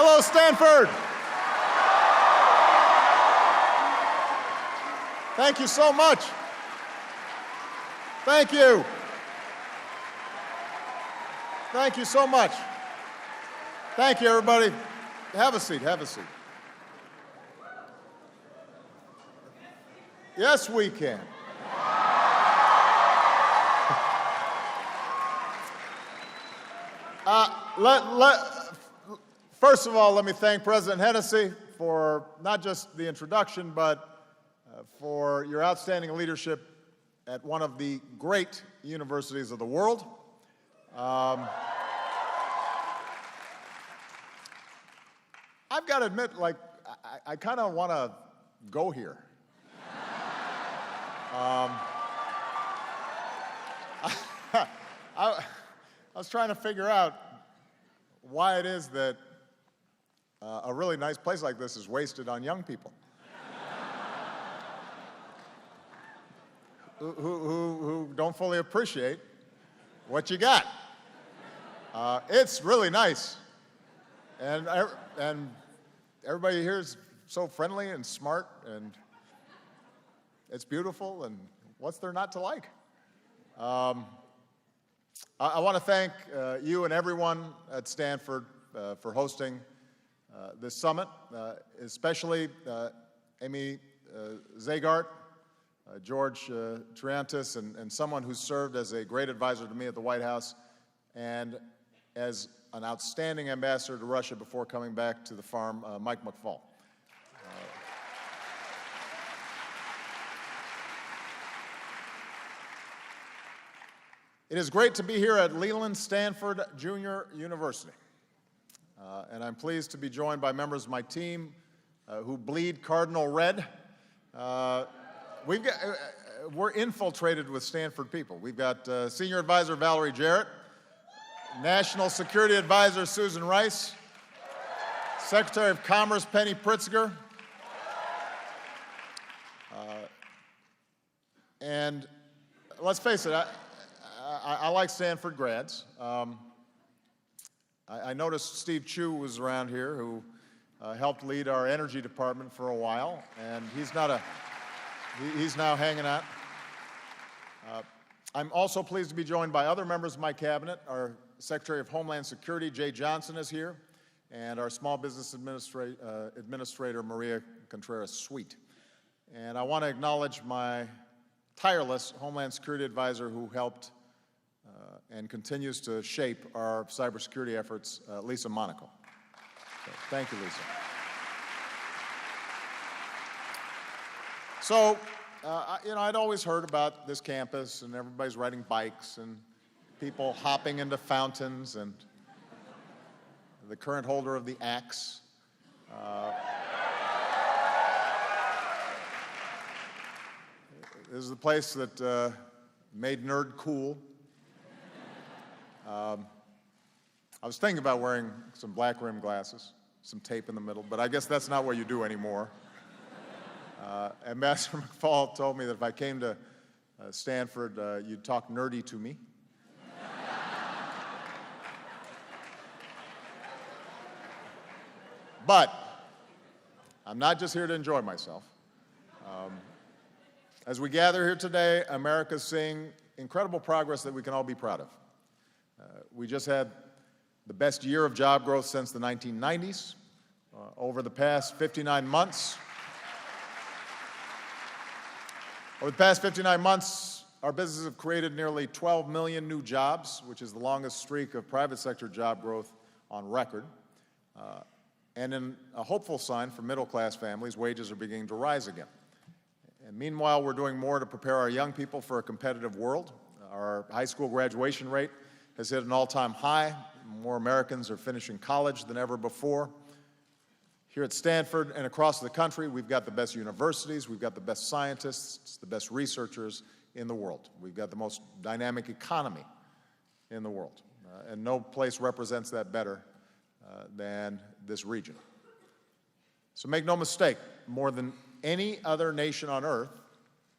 Hello, Stanford. Thank you so much. Thank you. Thank you so much. Thank you, everybody. Have a seat, have a seat. Yes, we can. First of all, let me thank President Hennessy for not just the introduction, but for your outstanding leadership at one of the great universities of the world. I've got to admit, like, I kind of want to go here. I was trying to figure out why it is that a really nice place like this is wasted on young people who don't fully appreciate what you got. It's really nice, and everybody here is so friendly and smart, and it's beautiful, and what's there not to like? I want to thank you and everyone at Stanford for hosting this summit, especially Amy Zagart, George Triantis, and someone who served as a great advisor to me at the White House and as an outstanding ambassador to Russia before coming back to the farm, Mike McFaul. It is great to be here at Leland Stanford Junior University, and I'm pleased to be joined by members of my team who bleed cardinal red. We're infiltrated with Stanford people. We've got Senior Advisor Valerie Jarrett, National Security Advisor Susan Rice, Secretary of Commerce Penny Pritzker, and let's face it, I like Stanford grads. I noticed Steve Chu was around here, who helped lead our energy department for a while, and he's now hanging out. I'm also pleased to be joined by other members of my cabinet. Our Secretary of Homeland Security, Jay Johnson, is here, and our Small Business Administrator, Maria Contreras-Sweet. And I want to acknowledge my tireless Homeland Security advisor who helped and continues to shape our cybersecurity efforts, Lisa Monaco. So, thank you, Lisa. So, I'd always heard about this campus, and everybody's riding bikes, and people hopping into fountains, and the current holder of the axe. This is the place that made nerd cool. I was thinking about wearing some black rim glasses, some tape in the middle, but I guess that's not what you do anymore. Ambassador McFaul told me that if I came to Stanford, you'd talk nerdy to me. But I'm not just here to enjoy myself. As we gather here today, America's seeing incredible progress that we can all be proud of. We just had the best year of job growth since the 1990s. Over the past 59 months, our businesses have created nearly 12 million new jobs, which is the longest streak of private sector job growth on record. And in a hopeful sign for middle-class families, wages are beginning to rise again. And meanwhile, we're doing more to prepare our young people for a competitive world. Our high school graduation rate has hit an all-time high. More Americans are finishing college than ever before. Here at Stanford and across the country, we've got the best universities, we've got the best scientists, the best researchers in the world. We've got the most dynamic economy in the world. And no place represents that better than this region. So make no mistake, more than any other nation on earth,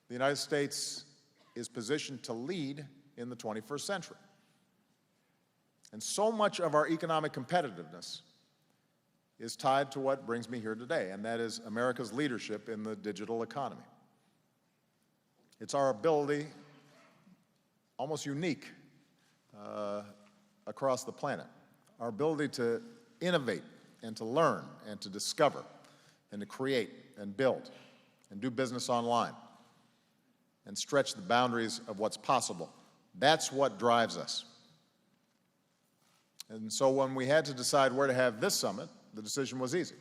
the United States is positioned to lead in the 21st century. And so much of our economic competitiveness is tied to what brings me here today, and that is America's leadership in the digital economy. It's our ability, almost unique across the planet, our ability to innovate and to learn and to discover and to create and build and do business online and stretch the boundaries of what's possible. That's what drives us. And so when we had to decide where to have this summit, the decision was easy,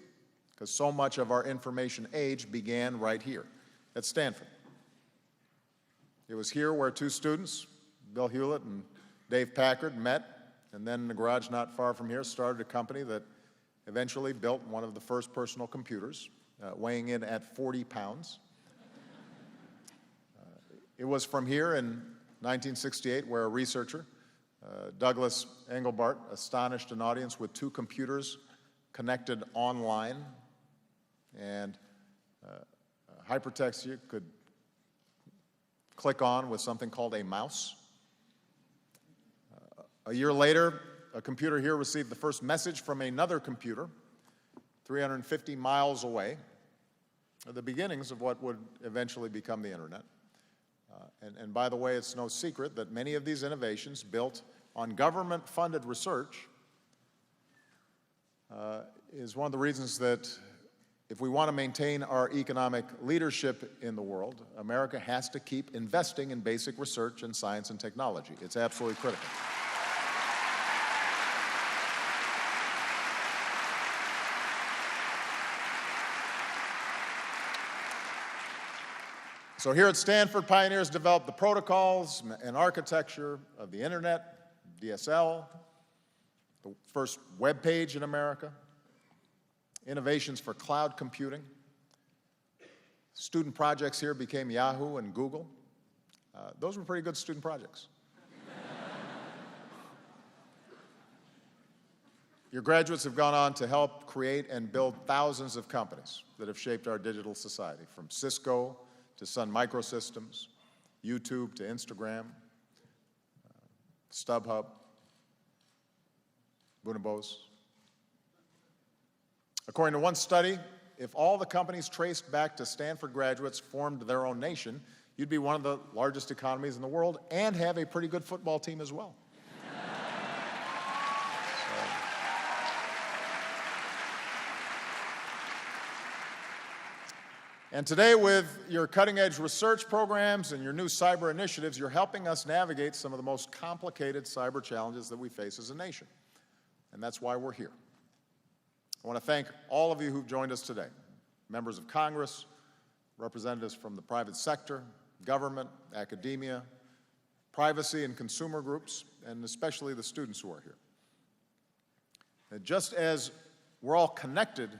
because so much of our information age began right here at Stanford. It was here where two students, Bill Hewlett and Dave Packard, met, and then in the garage not far from here started a company that eventually built one of the first personal computers, weighing in at 40 pounds. It was from here in 1968 where a researcher, Douglas Engelbart, astonished an audience with two computers connected online, and hypertext you could click on with something called a mouse. A year later, a computer here received the first message from another computer 350 miles away, the beginnings of what would eventually become the internet. And by the way, it's no secret that many of these innovations built on government-funded research is one of the reasons that if we want to maintain our economic leadership in the world, America has to keep investing in basic research in science and technology. It's absolutely critical. So here at Stanford, pioneers developed the protocols and architecture of the internet, DSL, the first web page in America, innovations for cloud computing. Student projects here became Yahoo and Google. Those were pretty good student projects. Your graduates have gone on to help create and build thousands of companies that have shaped our digital society, from Cisco to Sun Microsystems, YouTube to Instagram, StubHub, Bonobos. According to one study, if all the companies traced back to Stanford graduates formed their own nation, you'd be one of the largest economies in the world and have a pretty good football team as well. And today, with your cutting-edge research programs and your new cyber initiatives, you're helping us navigate some of the most complicated cyber challenges that we face as a nation. And that's why we're here. I want to thank all of you who've joined us today, members of Congress, representatives from the private sector, government, academia, privacy and consumer groups, and especially the students who are here. And just as we're all connected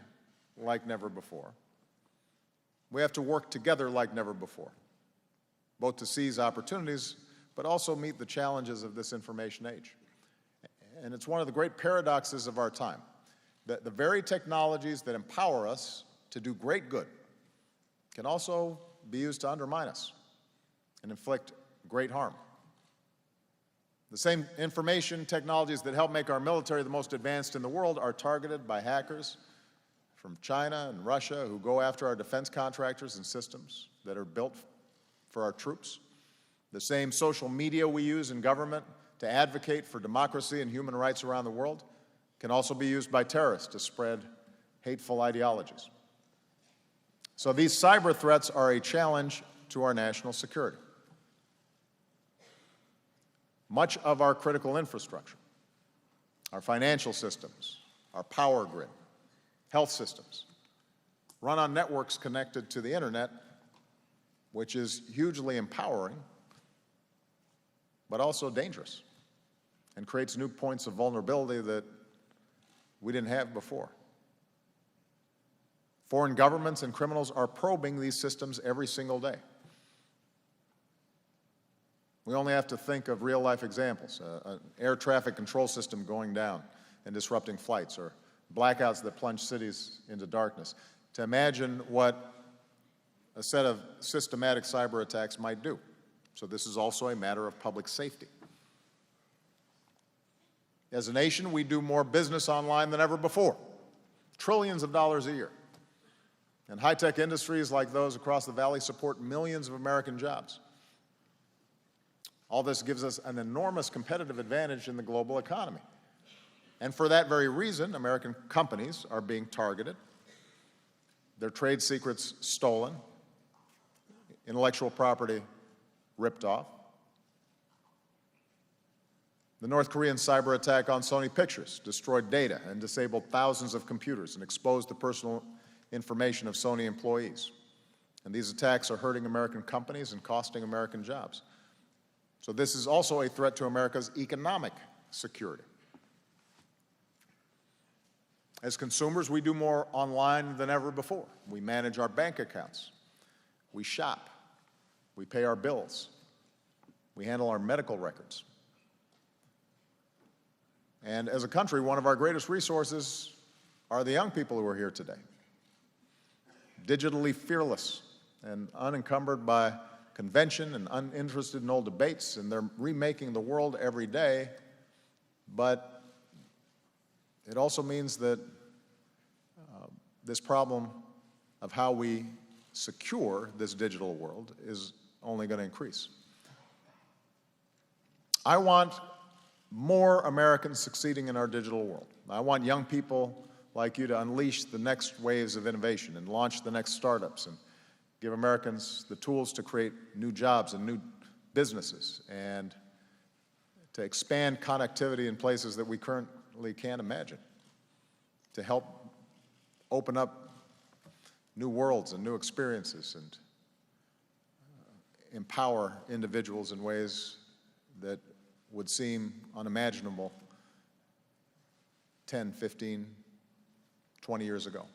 like never before, we have to work together like never before, both to seize opportunities, but also meet the challenges of this information age. And it's one of the great paradoxes of our time, that the very technologies that empower us to do great good can also be used to undermine us and inflict great harm. The same information technologies that help make our military the most advanced in the world are targeted by hackers from China and Russia who go after our defense contractors and systems that are built for our troops. The same social media we use in government to advocate for democracy and human rights around the world can also be used by terrorists to spread hateful ideologies. So these cyber threats are a challenge to our national security. Much of our critical infrastructure, our financial systems, our power grid, health systems, run on networks connected to the internet, which is hugely empowering, but also dangerous, and creates new points of vulnerability that we didn't have before. Foreign governments and criminals are probing these systems every single day. We only have to think of real-life examples, an air traffic control system going down and disrupting flights, or blackouts that plunge cities into darkness, to imagine what a set of systematic cyber attacks might do. So this is also a matter of public safety. As a nation, we do more business online than ever before. trillions of dollars a year. And high-tech industries like those across the valley support millions of American jobs. All this gives us an enormous competitive advantage in the global economy. And for that very reason, American companies are being targeted, their trade secrets stolen, intellectual property ripped off. The North Korean cyber attack on Sony Pictures destroyed data and disabled thousands of computers and exposed the personal information of Sony employees. And these attacks are hurting American companies and costing American jobs. So this is also a threat to America's economic security. As consumers, we do more online than ever before. We manage our bank accounts. We shop. We pay our bills. We handle our medical records. And as a country, one of our greatest resources are the young people who are here today. Digitally fearless and unencumbered by convention and uninterested in old debates, and they're remaking the world every day. But it also means that this problem of how we secure this digital world is only going to increase. I want more Americans succeeding in our digital world. I want young people like you to unleash the next waves of innovation and launch the next startups and give Americans the tools to create new jobs and new businesses and to expand connectivity in places that we currently can't imagine, to help open up new worlds and new experiences and empower individuals in ways that would seem unimaginable 10, 15, 20 years ago. And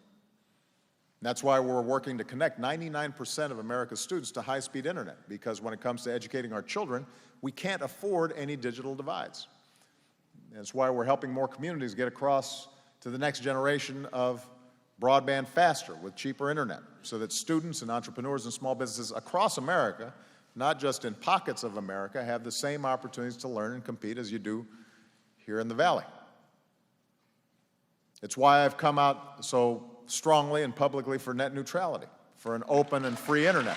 that's why we're working to connect 99% of America's students to high-speed internet, because when it comes to educating our children, we can't afford any digital divides. And that's why we're helping more communities get across to the next generation of broadband faster with cheaper internet, so that students and entrepreneurs and small businesses across America, not just in pockets of America, have the same opportunities to learn and compete as you do here in the Valley. It's why I've come out so strongly and publicly for net neutrality, for an open and free internet.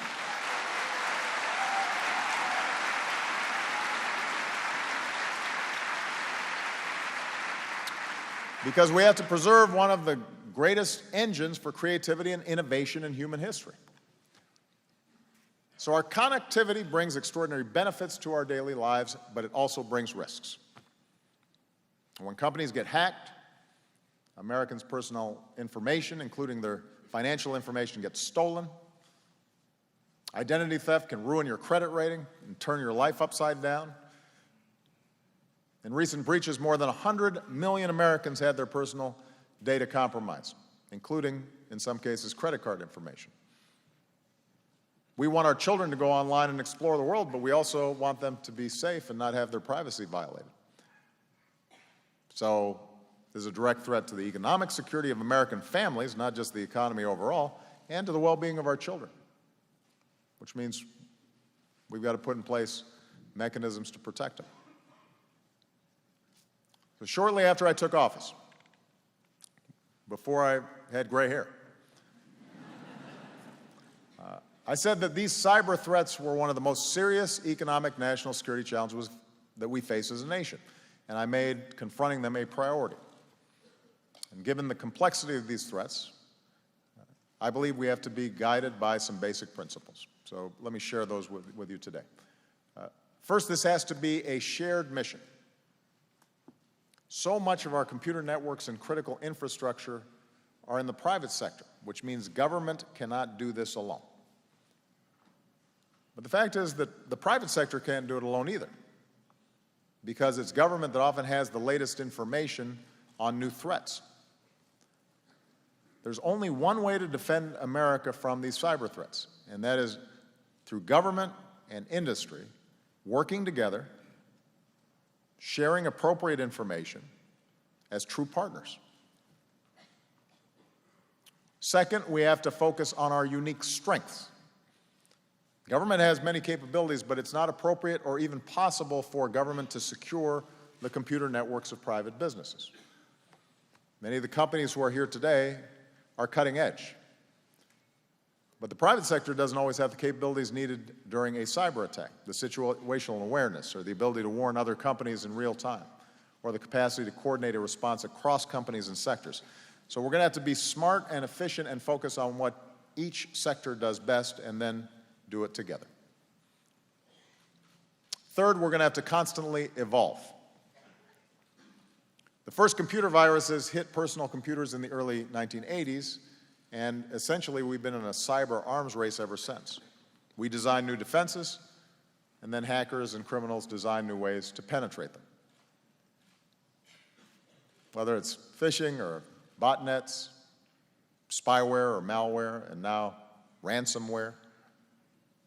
Because we have to preserve one of the greatest engines for creativity and innovation in human history. So our connectivity brings extraordinary benefits to our daily lives, but it also brings risks. When companies get hacked, Americans' personal information, including their financial information, gets stolen. Identity theft can ruin your credit rating and turn your life upside down. In recent breaches, more than 100 million Americans had their personal data compromised, including, in some cases, credit card information. We want our children to go online and explore the world, but we also want them to be safe and not have their privacy violated. So there's a direct threat to the economic security of American families, not just the economy overall, and to the well-being of our children, which means we've got to put in place mechanisms to protect them. So shortly after I took office, before I had gray hair, I said that these cyber threats were one of the most serious economic national security challenges that we face as a nation, and I made confronting them a priority. And given the complexity of these threats, I believe we have to be guided by some basic principles. So let me share those with you today. First, this has to be a shared mission. So much of our computer networks and critical infrastructure are in the private sector, which means government cannot do this alone. But the fact is that the private sector can't do it alone either, because it's government that often has the latest information on new threats. There's only one way to defend America from these cyber threats, and that is through government and industry working together, sharing appropriate information as true partners. Second, we have to focus on our unique strengths. Government has many capabilities, but it's not appropriate or even possible for government to secure the computer networks of private businesses. Many of the companies who are here today are cutting edge. But the private sector doesn't always have the capabilities needed during a cyber attack, the situational awareness, or the ability to warn other companies in real time, or the capacity to coordinate a response across companies and sectors. So we're going to have to be smart and efficient and focus on what each sector does best and then do it together. Third, we're going to have to constantly evolve. The first computer viruses hit personal computers in the early 1980s, and essentially we've been in a cyber arms race ever since. We design new defenses, and then hackers and criminals design new ways to penetrate them. Whether it's phishing or botnets, spyware or malware, and now ransomware.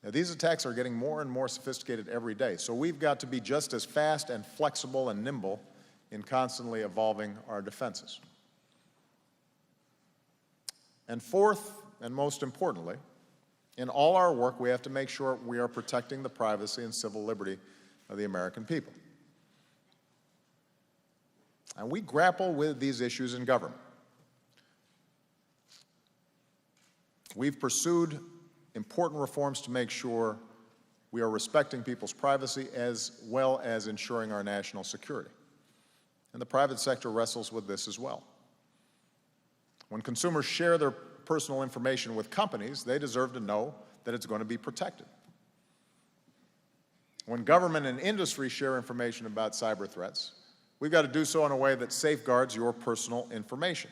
Now, these attacks are getting more and more sophisticated every day, so we've got to be just as fast and flexible and nimble in constantly evolving our defenses. And fourth, and most importantly, in all our work, we have to make sure we are protecting the privacy and civil liberty of the American people. And we grapple with these issues in government. We've pursued important reforms to make sure we are respecting people's privacy as well as ensuring our national security. And the private sector wrestles with this as well. When consumers share their personal information with companies, they deserve to know that it's going to be protected. When government and industry share information about cyber threats, we've got to do so in a way that safeguards your personal information.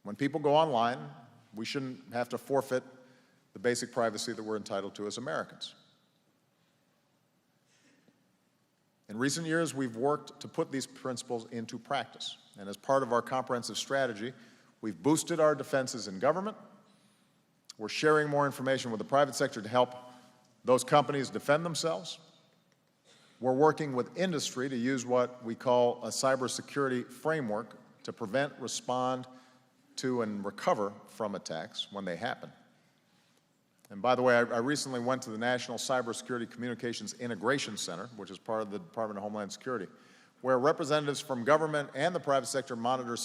When people go online, we shouldn't have to forfeit the basic privacy that we're entitled to as Americans. In recent years, we've worked to put these principles into practice. And as part of our comprehensive strategy, we've boosted our defenses in government. We're sharing more information with the private sector to help those companies defend themselves. We're working with industry to use what we call a cybersecurity framework to prevent, respond to, and recover from attacks when they happen. And by the way, I recently went to the National Cybersecurity Communications Integration Center, which is part of the Department of Homeland Security, where representatives from government and the private sector monitor